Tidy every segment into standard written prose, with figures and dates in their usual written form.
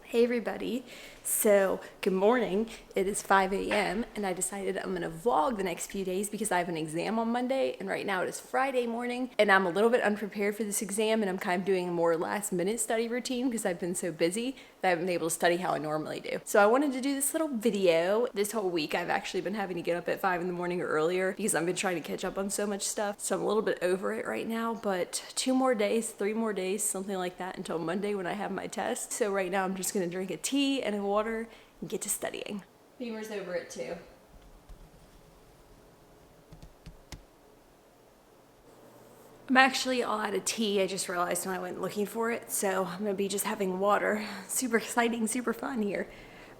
Hey everybody, so good morning. It is 5 a.m. and I decided I'm gonna vlog the next few days because I have an exam on Monday and right now it is Friday morning and I'm a little bit unprepared for this exam and I'm kind of doing a more last minute study routine because I've been so busy that I haven't been able to study how I normally do. So I wanted to do this little video. This whole week I've actually been having to get up at 5 in the morning or earlier because I've been trying to catch up on so much stuff. So I'm a little bit over it right now, but 2 more days, 3 more days, something like that until Monday when I have my test. So right now I'm just gonna drink a tea and a water and get to studying. Beamer's over it too. I'm actually all out of tea. I just realized when I went looking for it, so I'm gonna be just having water. Super exciting, super fun here.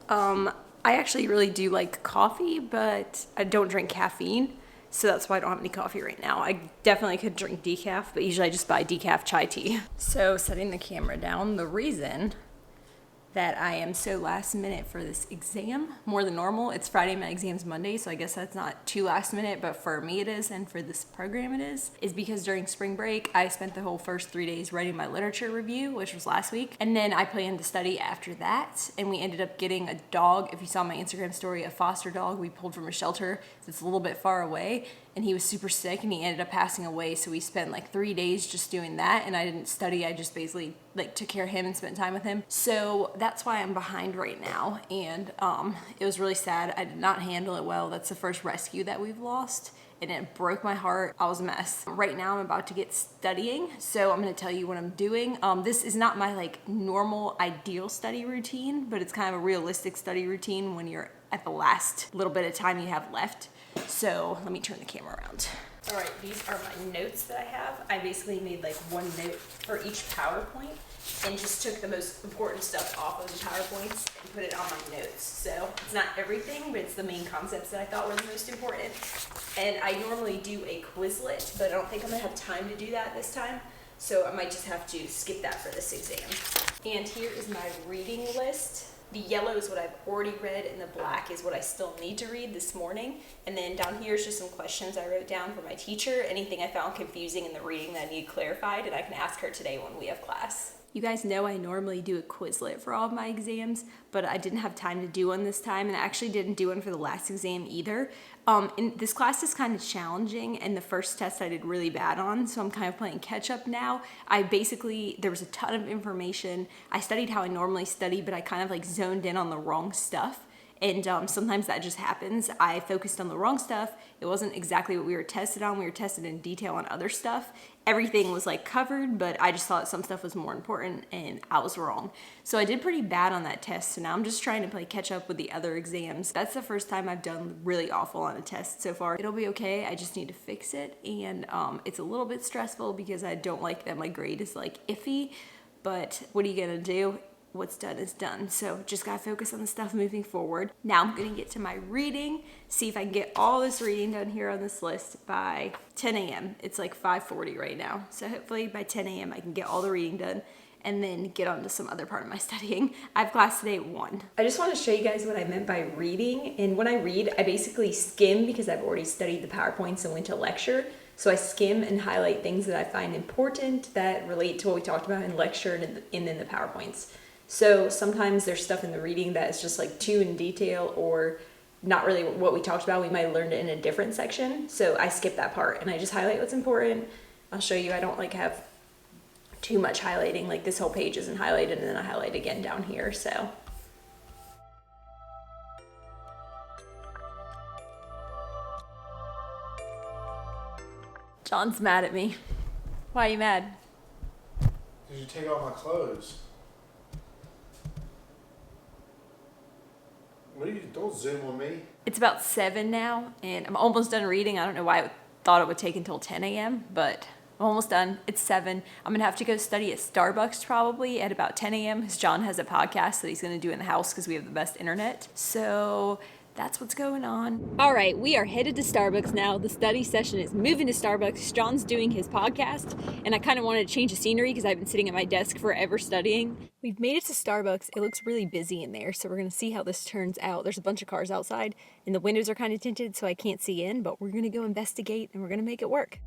I actually really do like coffee, but I don't drink caffeine, so that's why I don't have any coffee right now. I definitely could drink decaf, but usually I just buy decaf chai tea. So setting the camera down, the reason that I am so last minute for this exam, more than normal. It's Friday, my exam's Monday, so I guess that's not too last minute, but for me it is, and for this program it is because during spring break, I spent the whole first 3 days writing my literature review, which was last week, and then I planned to study after that, and we ended up getting a dog. If you saw my Instagram story, a foster dog we pulled from a shelter that's a little bit far away, and he was super sick and he ended up passing away, so we spent like 3 days just doing that, and I didn't study. I just basically like took care of him and spent time with him. So that's why I'm behind right now, and it was really sad. I did not handle it well. That's the first rescue that we've lost and it broke my heart. I was a mess. Right now I'm about to get studying, so I'm gonna tell you what I'm doing. This is not my like normal ideal study routine, but it's kind of a realistic study routine when you're at the last little bit of time you have left. So let me turn the camera around. All right, these are my notes that I have. I basically made like one note for each PowerPoint and just took the most important stuff off of the PowerPoints and put it on my notes. So it's not everything, but it's the main concepts that I thought were the most important. And I normally do a Quizlet, but I don't think I'm gonna have time to do that this time. So I might just have to skip that for this exam. And here is my reading list. The yellow is what I've already read and the black is what I still need to read this morning. And then down here is just some questions I wrote down for my teacher, anything I found confusing in the reading that I need clarified, and I can ask her today when we have class. You guys know I normally do a Quizlet for all of my exams, but I didn't have time to do one this time, and I actually didn't do one for the last exam either. And this class is kind of challenging, and the first test I did really bad on, so I'm kind of playing catch up now. There was a ton of information. I studied how I normally study, but I kind of like zoned in on the wrong stuff. And sometimes that just happens. I focused on the wrong stuff. It wasn't exactly what we were tested on. We were tested in detail on other stuff. Everything was like covered, but I just thought some stuff was more important and I was wrong. So I did pretty bad on that test. So now I'm just trying to play catch up with the other exams. That's the first time I've done really awful on a test so far. It'll be okay. I just need to fix it. And it's a little bit stressful because I don't like that my grade is like iffy, but what are you gonna do? What's done is done. So just gotta focus on the stuff moving forward. Now I'm gonna get to my reading, see if I can get all this reading done here on this list by 10 a.m. It's like 5:40 right now. So hopefully by 10 a.m. I can get all the reading done and then get on to some other part of my studying. I have class today at 1. I just want to show you guys what I meant by reading. And when I read, I basically skim because I've already studied the PowerPoints and went to lecture. So I skim and highlight things that I find important that relate to what we talked about in lecture and in the PowerPoints. So sometimes there's stuff in the reading that is just like too in detail or not really what we talked about. We might have learned it in a different section. So I skip that part and I just highlight what's important. I'll show you, I don't like have too much highlighting, like this whole page isn't highlighted and then I highlight again down here, so. John's mad at me. Why are you mad? Did you take off my clothes? Don't zoom on me. It's about 7 now, and I'm almost done reading. I don't know why I thought it would take until 10 a.m., but I'm almost done. It's 7. I'm gonna have to go study at Starbucks probably at about 10 a.m. because John has a podcast that he's gonna do in the house because we have the best internet. So that's what's going on. All right, we are headed to Starbucks now. The study session is moving to Starbucks. John's doing his podcast, and I kind of wanted to change the scenery because I've been sitting at my desk forever studying. We've made it to Starbucks. It looks really busy in there, so we're gonna see how this turns out. There's a bunch of cars outside, and the windows are kind of tinted, so I can't see in, but we're gonna go investigate, and we're gonna make it work.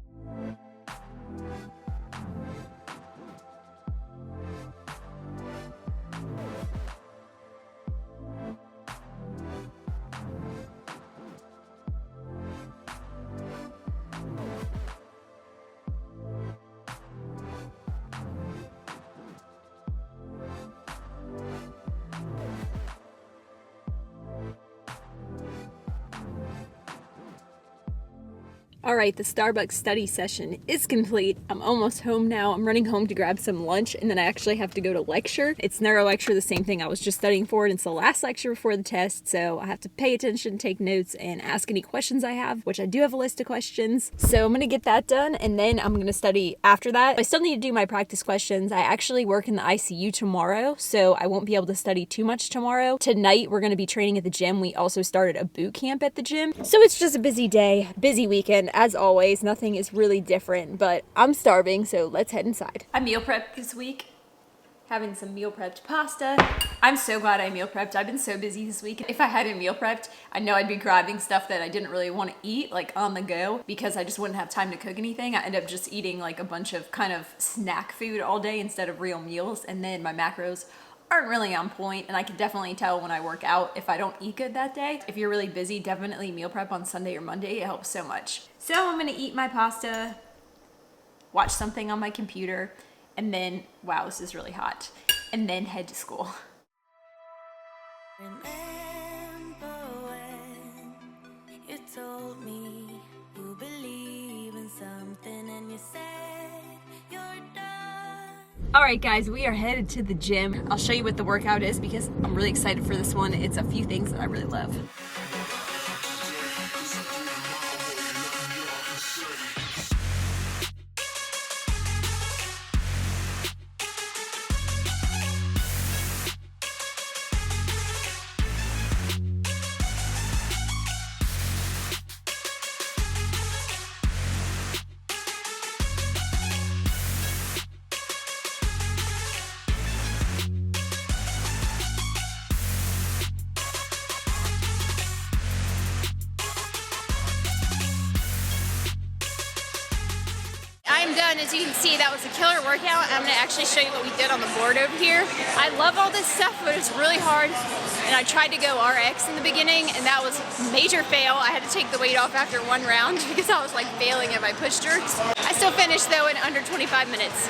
All right, the Starbucks study session is complete. I'm almost home now. I'm running home to grab some lunch, and then I actually have to go to lecture. It's neuro lecture, the same thing I was just studying for, and it's the last lecture before the test, so I have to pay attention, take notes, and ask any questions I have, which I do have a list of questions. So I'm gonna get that done, and then I'm gonna study after that. I still need to do my practice questions. I actually work in the ICU tomorrow, so I won't be able to study too much tomorrow. Tonight, we're gonna be training at the gym. We also started a boot camp at the gym. So it's just a busy day, busy weekend. As always, nothing is really different, but I'm starving, so let's head inside. I meal prepped this week, having some meal prepped pasta. I'm so glad I meal prepped. I've been so busy this week. If I hadn't meal prepped, I know I'd be grabbing stuff that I didn't really want to eat, like on the go, because I just wouldn't have time to cook anything. I end up just eating like a bunch of kind of snack food all day instead of real meals, and then my macros aren't really on point, and I can definitely tell when I work out if I don't eat good that day. If you're really busy, definitely meal prep on Sunday or Monday. It helps so much. So I'm gonna eat my pasta, watch something on my computer, and then, wow, this is really hot, and then head to school. Remember when you told me you believe in something and you said you're done. All right, guys, we are headed to the gym. I'll show you what the workout is because I'm really excited for this one. It's a few things that I really love. I'm done. As you can see, that was a killer workout. I'm going to actually show you what we did on the board over here. I love all this stuff, but it's really hard. And I tried to go RX in the beginning, and that was a major fail. I had to take the weight off after one round because I was like failing at my push jerks. I still finished though in under 25 minutes.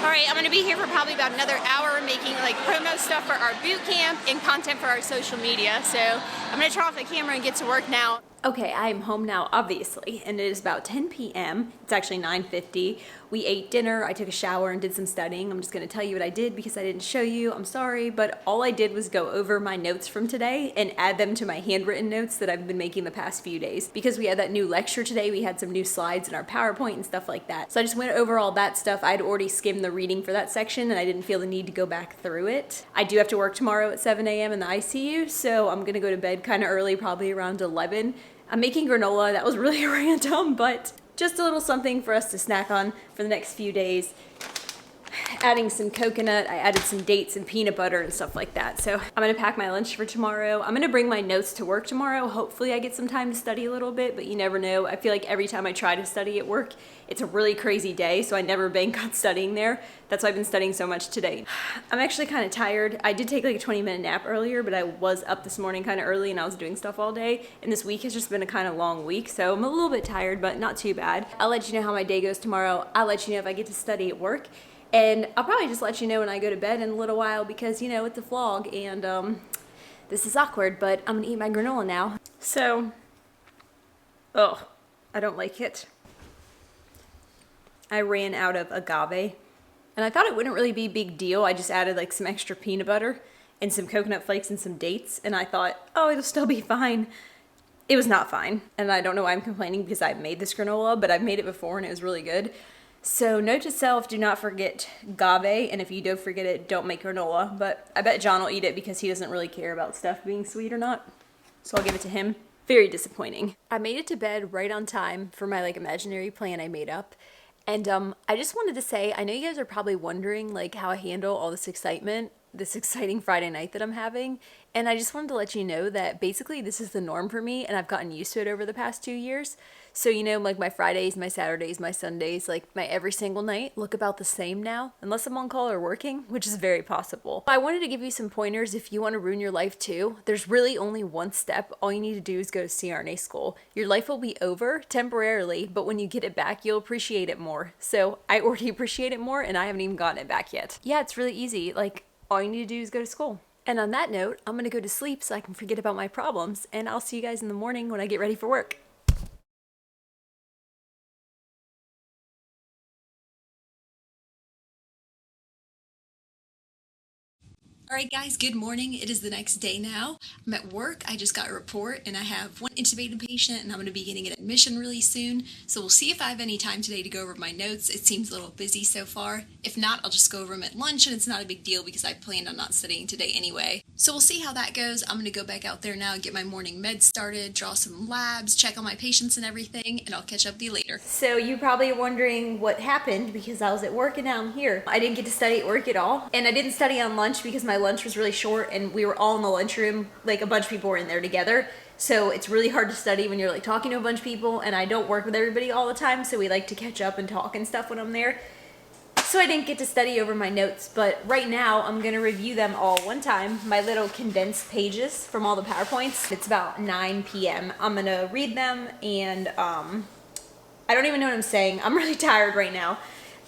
Alright, I'm going to be here for probably about another hour making like promo stuff for our boot camp and content for our social media. So I'm going to turn off the camera and get to work now. Okay, I am home now, obviously, and it is about 10 p.m. It's actually 9:50. We ate dinner, I took a shower, and did some studying. I'm just gonna tell you what I did because I didn't show you, I'm sorry, but all I did was go over my notes from today and add them to my handwritten notes that I've been making the past few days. Because we had that new lecture today, we had some new slides in our PowerPoint and stuff like that. So I just went over all that stuff. I'd already skimmed the reading for that section, and I didn't feel the need to go back through it. I do have to work tomorrow at 7 a.m. in the ICU, so I'm gonna go to bed kind of early, probably around 11. I'm making granola. That was really random, but just a little something for us to snack on for the next few days. Adding some coconut, I added some dates and peanut butter and stuff like that. So I'm gonna pack my lunch for tomorrow. I'm gonna bring my notes to work tomorrow. Hopefully I get some time to study a little bit, but you never know. I feel like every time I try to study at work, it's a really crazy day, so I never bank on studying there. That's why I've been studying so much today. I'm actually kind of tired. I did take like a 20-minute nap earlier, but I was up this morning kind of early and I was doing stuff all day. And this week has just been a kind of long week, so I'm a little bit tired, but not too bad. I'll let you know how my day goes tomorrow. I'll let you know if I get to study at work. And I'll probably just let you know when I go to bed in a little while because, you know, it's a vlog and this is awkward, but I'm gonna eat my granola now. So, oh, I don't like it. I ran out of agave and I thought it wouldn't really be a big deal. I just added like some extra peanut butter and some coconut flakes and some dates and I thought, oh, it'll still be fine. It was not fine. And I don't know why I'm complaining because I've made this granola, but I've made it before and it was really good. So note to self, do not forget agave, and if you do forget it, don't make granola, but I bet John will eat it because he doesn't really care about stuff being sweet or not, so I'll give it to him. Very disappointing. I made it to bed right on time for my like imaginary plan I made up, and I just wanted to say, I know you guys are probably wondering like how I handle all this excitement, this exciting Friday night that I'm having, and I just wanted to let you know that basically this is the norm for me, and I've gotten used to it over the past 2 years. So, you know, like my Fridays, my Saturdays, my Sundays, like my every single night look about the same now, unless I'm on call or working, which is very possible. I wanted to give you some pointers if you want to ruin your life too. There's really only one step. All you need to do is go to CRNA school. Your life will be over temporarily, but when you get it back, you'll appreciate it more. So I already appreciate it more and I haven't even gotten it back yet. Yeah, it's really easy. Like, all you need to do is go to school. And on that note, I'm gonna go to sleep so I can forget about my problems, and I'll see you guys in the morning when I get ready for work. Alright guys, good morning. It is the next day now. I'm at work. I just got a report and I have one intubated patient and I'm going to be getting an admission really soon. So we'll see if I have any time today to go over my notes. It seems a little busy so far. If not, I'll just go over them at lunch and it's not a big deal because I planned on not studying today anyway. So we'll see how that goes. I'm going to go back out there now and get my morning meds started, draw some labs, check on my patients and everything, and I'll catch up with you later. So you probably are wondering what happened because I was at work and now I'm here. I didn't get to study at work at all. And I didn't study on lunch because my lunch was really short and we were all in the lunchroom, like a bunch of people were in there together. So it's really hard to study when you're like talking to a bunch of people, and I don't work with everybody all the time, so we like to catch up and talk and stuff when I'm there. So I didn't get to study over my notes, but right now I'm gonna review them all one time, my little condensed pages from all the PowerPoints. It's about 9 p.m. I'm gonna read them and I don't even know what I'm saying. I'm really tired right now.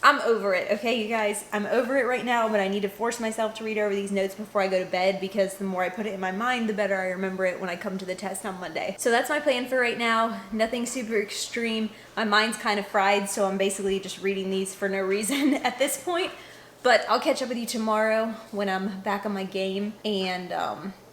I'm over it, okay, you guys? I'm over it right now, but I need to force myself to read over these notes before I go to bed because the more I put it in my mind, the better I remember it when I come to the test on Monday. So that's my plan for right now. Nothing super extreme. My mind's kind of fried, so I'm basically just reading these for no reason at this point. But I'll catch up with you tomorrow when I'm back on my game and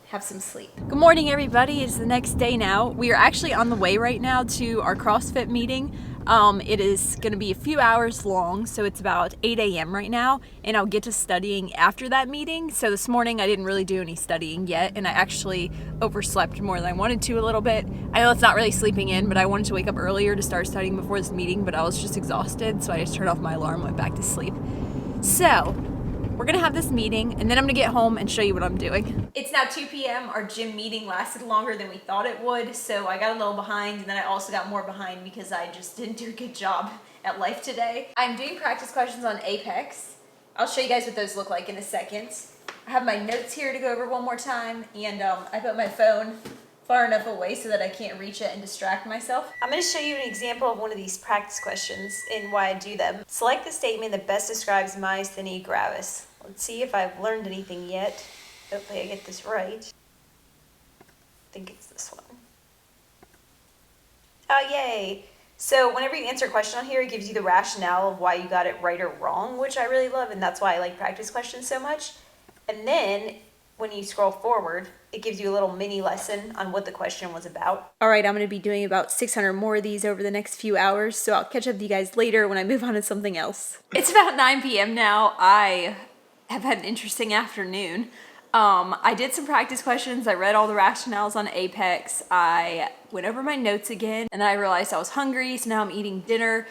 have some sleep. Good morning, everybody. It's the next day now. We are actually on the way right now to our CrossFit meeting. It is going to be a few hours long, so it's about 8 a.m. right now, and I'll get to studying after that meeting. So this morning I didn't really do any studying yet, and I actually overslept more than I wanted to a little bit. I know it's not really sleeping in, but I wanted to wake up earlier to start studying before this meeting, but I was just exhausted, so I just turned off my alarm and went back to sleep. So we're gonna have this meeting and then I'm gonna get home and show you what I'm doing. It's now 2 p.m. Our gym meeting lasted longer than we thought it would, so I got a little behind, and then I also got more behind because I just didn't do a good job at life today. I'm doing practice questions on Apex. I'll show you guys what those look like in a second. I have my notes here to go over one more time, and I put my phone far enough away so that I can't reach it and distract myself. I'm going to show you an example of one of these practice questions and why I do them. Select the statement that best describes myasthenia gravis. Let's see if I've learned anything yet. Hopefully I get this right. I think it's this one. Oh, yay! So whenever you answer a question on here, it gives you the rationale of why you got it right or wrong, which I really love, and that's why I like practice questions so much. And then when you scroll forward, it gives you a little mini lesson on what the question was about. All right, I'm going to be doing about 600 more of these over the next few hours, so I'll catch up with you guys later when I move on to something else. It's about 9 p.m. now. I have had an interesting afternoon. I did some practice questions. I read all the rationales on Apex. I went over my notes again, and then I realized I was hungry, so now I'm eating dinner.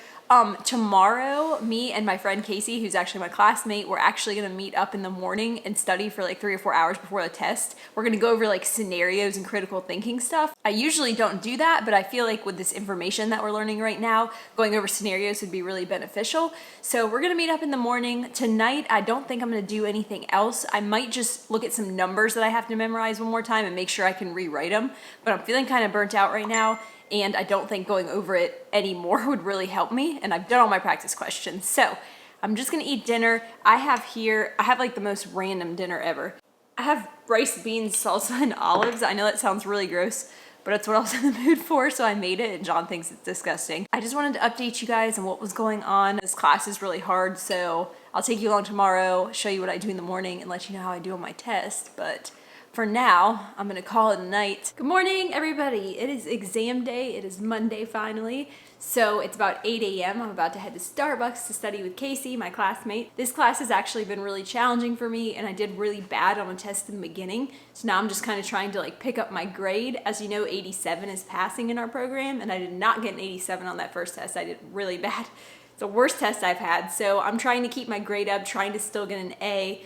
Tomorrow, me and my friend Casey, who's actually my classmate, we're actually gonna meet up in the morning and study for like 3 or 4 hours before the test. We're gonna go over like scenarios and critical thinking stuff. I usually don't do that, but I feel like with this information that we're learning right now, going over scenarios would be really beneficial. So we're gonna meet up in the morning. Tonight, I don't think I'm gonna do anything else. I might just look at some numbers that I have to memorize one more time and make sure I can rewrite them, but I'm feeling kind of burnt out right now, and I don't think going over it anymore would really help me, and I've done all my practice questions. So I'm just gonna eat dinner. I have like the most random dinner ever. I have rice, beans, salsa, and olives. I know that sounds really gross, but it's what I was in the mood for, so I made it, and John thinks it's disgusting. I just wanted to update you guys on what was going on. This class is really hard, so I'll take you along tomorrow, show you what I do in the morning, and let you know how I do on my test, but for now, I'm gonna call it a night. Good morning, everybody. It is exam day. It is Monday finally. So it's about 8 a.m. I'm about to head to Starbucks to study with Casey, my classmate. This class has actually been really challenging for me, and I did really bad on a test in the beginning. So now I'm just kind of trying to like pick up my grade. As you know, 87 is passing in our program, and I did not get an 87 on that first test. I did really bad. It's the worst test I've had. So I'm trying to keep my grade up, trying to still get an A.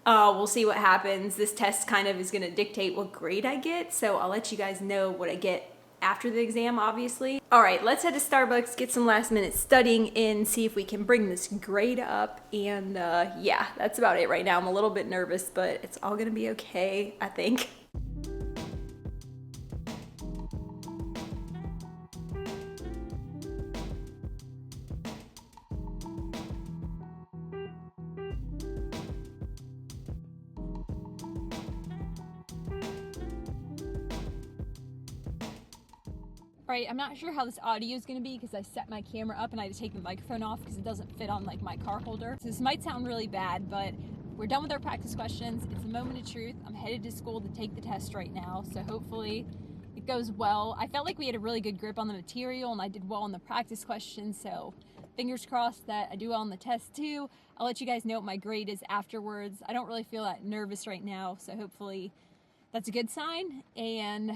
We'll see what happens. This test kind of is going to dictate what grade I get, so I'll let you guys know what I get after the exam, obviously. All right, let's head to Starbucks, get some last minute studying in, see if we can bring this grade up, and yeah, that's about it right now. I'm a little bit nervous, but it's all going to be okay, I think. Right, I'm not sure how this audio is going to be because I set my camera up and I had to take the microphone off because it doesn't fit on like my car holder. So this might sound really bad, but we're done with our practice questions. It's a moment of truth. I'm headed to school to take the test right now, so hopefully it goes well. I felt like we had a really good grip on the material and I did well on the practice questions, so fingers crossed that I do well on the test too. I'll let you guys know what my grade is afterwards. I don't really feel that nervous right now, so hopefully that's a good sign. And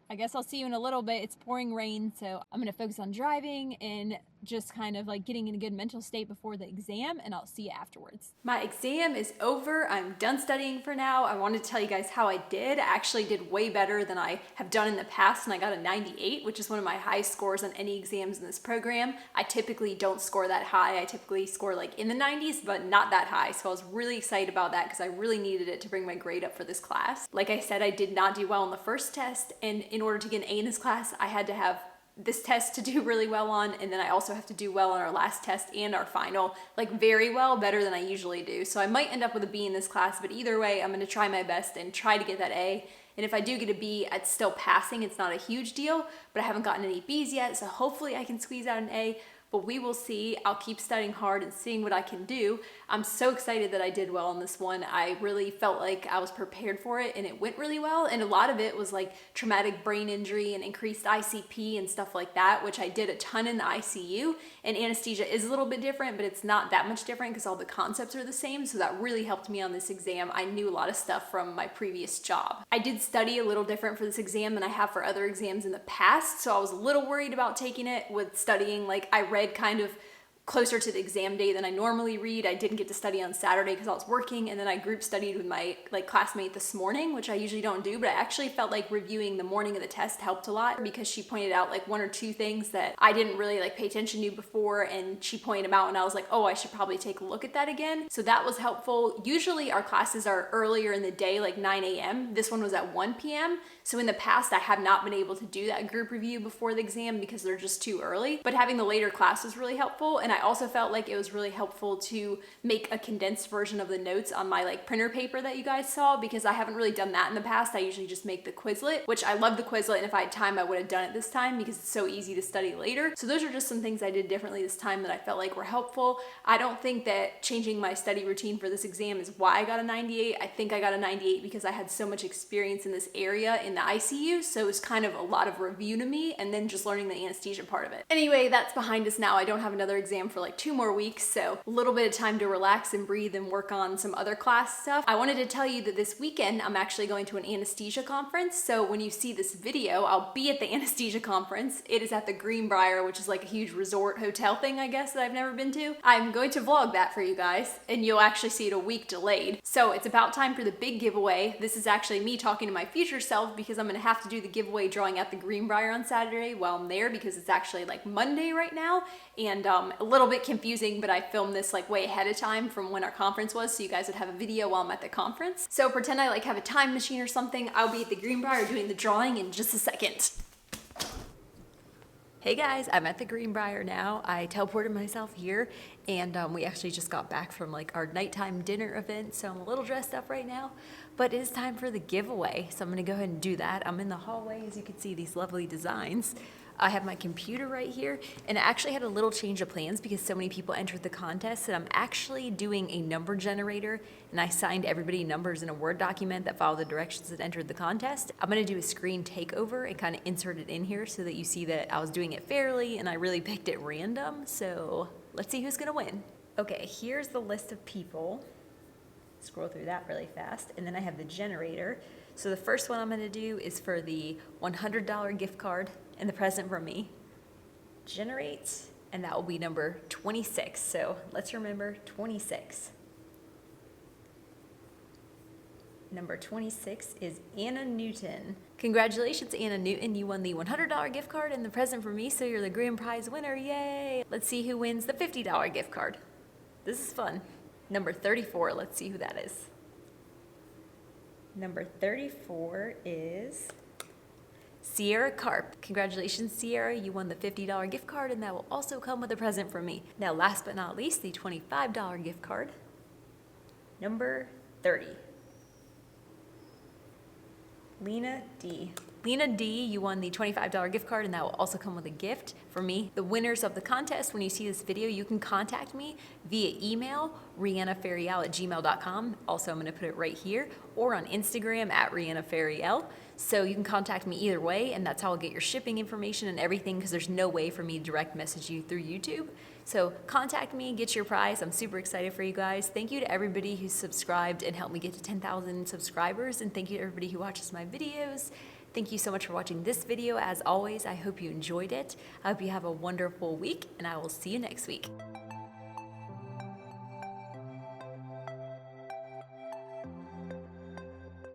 I guess I'll see you in a little bit. It's pouring rain, so I'm gonna focus on driving and just kind of like getting in a good mental state before the exam, and I'll see you afterwards. My exam is over. I'm done studying for now. I wanted to tell you guys how I did. I actually did way better than I have done in the past, and I got a 98, which is one of my highest scores on any exams in this program. I typically don't score that high. I typically score like in the 90s, but not that high. So I was really excited about that because I really needed it to bring my grade up for this class. Like I said, I did not do well on the first test, and in order to get an A in this class, I had to have this test to do really well on, and then I also have to do well on our last test and our final, like very well, better than I usually do. So I might end up with a B in this class, but either way, I'm gonna try my best and try to get that A. And if I do get a B, it's still passing. It's not a huge deal, but I haven't gotten any B's yet, so hopefully I can squeeze out an A. But we will see. I'll keep studying hard and seeing what I can do. I'm so excited that I did well on this one. I really felt like I was prepared for it and it went really well. And a lot of it was like traumatic brain injury and increased ICP and stuff like that, which I did a ton in the ICU. And anesthesia is a little bit different, but it's not that much different because all the concepts are the same. So that really helped me on this exam. I knew a lot of stuff from my previous job. I did study a little different for this exam than I have for other exams in the past. So I was a little worried about taking it with studying. Like I read kind of closer to the exam day than I normally read. I didn't get to study on Saturday because I was working, and then I group studied with my classmate this morning, which I usually don't do, but I actually felt like reviewing the morning of the test helped a lot because she pointed out like one or two things that I didn't really like pay attention to before, and she pointed them out and I was like, oh, I should probably take a look at that again. So that was helpful. Usually our classes are earlier in the day, like 9 a.m. This one was at 1 p.m. So in the past, I have not been able to do that group review before the exam because they're just too early, but having the later class was really helpful. And I also felt like it was really helpful to make a condensed version of the notes on my like printer paper that you guys saw, because I haven't really done that in the past. I usually just make the Quizlet, which I love the Quizlet, and if I had time, I would have done it this time because it's so easy to study later. So those are just some things I did differently this time that I felt like were helpful. I don't think that changing my study routine for this exam is why I got a 98. I think I got a 98 because I had so much experience in this area in the ICU, so it was kind of a lot of review to me and then just learning the anesthesia part of it. Anyway, that's behind us now. I don't have another exam for like 2 more weeks, so a little bit of time to relax and breathe and work on some other class stuff. I wanted to tell you that this weekend I'm actually going to an anesthesia conference, so when you see this video, I'll be at the anesthesia conference. It is at the Greenbrier, which is like a huge resort hotel thing, I guess, that I've never been to. I'm going to vlog that for you guys, and you'll actually see it a week delayed. So it's about time for the big giveaway. This is actually me talking to my future self because I'm gonna have to do the giveaway drawing at the Greenbrier on Saturday while I'm there, because it's actually like Monday right now, and a little bit confusing, but I filmed this like way ahead of time from when our conference was, so you guys would have a video while I'm at the conference. So pretend I like have a time machine or something. I'll be at the Greenbrier doing the drawing in just a second. Hey guys, I'm at the Greenbrier now. I teleported myself here, and we actually just got back from like our nighttime dinner event, so I'm a little dressed up right now, but it is time for the giveaway. So I'm gonna go ahead and do that. I'm in the hallway, as you can see these lovely designs. I have my computer right here, and I actually had a little change of plans because so many people entered the contest that I'm actually doing a number generator, and I signed everybody numbers in a Word document that followed the directions that entered the contest. I'm gonna do a screen takeover and kind of insert it in here so that you see that I was doing it fairly and I really picked it random. So let's see who's gonna win. Okay, here's the list of people. Scroll through that really fast, and then I have the generator. So the first one I'm gonna do is for the $100 gift card and the present from me. Generate, and that will be number 26. So let's remember 26. Number 26 is Anna Newton. Congratulations, Anna Newton. You won the $100 gift card and the present from me, so you're the grand prize winner. Yay! Let's see who wins the $50 gift card. This is fun. Number 34, let's see who that is. Number 34 is Sierra Carp. Congratulations, Sierra. You won the $50 gift card, and that will also come with a present from me. Now, last but not least, the $25 gift card. Number 30. Lena D. Lena D, you won the $25 gift card, and that will also come with a gift for me. The winners of the contest, when you see this video, you can contact me via email, riannafariel@gmail.com. Also, I'm gonna put it right here, or on Instagram at riannafariel. So you can contact me either way, and that's how I'll get your shipping information and everything, because there's no way for me to direct message you through YouTube. So contact me, get your prize. I'm super excited for you guys. Thank you to everybody who's subscribed and helped me get to 10,000 subscribers, and thank you to everybody who watches my videos. Thank you so much for watching this video. As always, I hope you enjoyed it. I hope you have a wonderful week, and I will see you next week.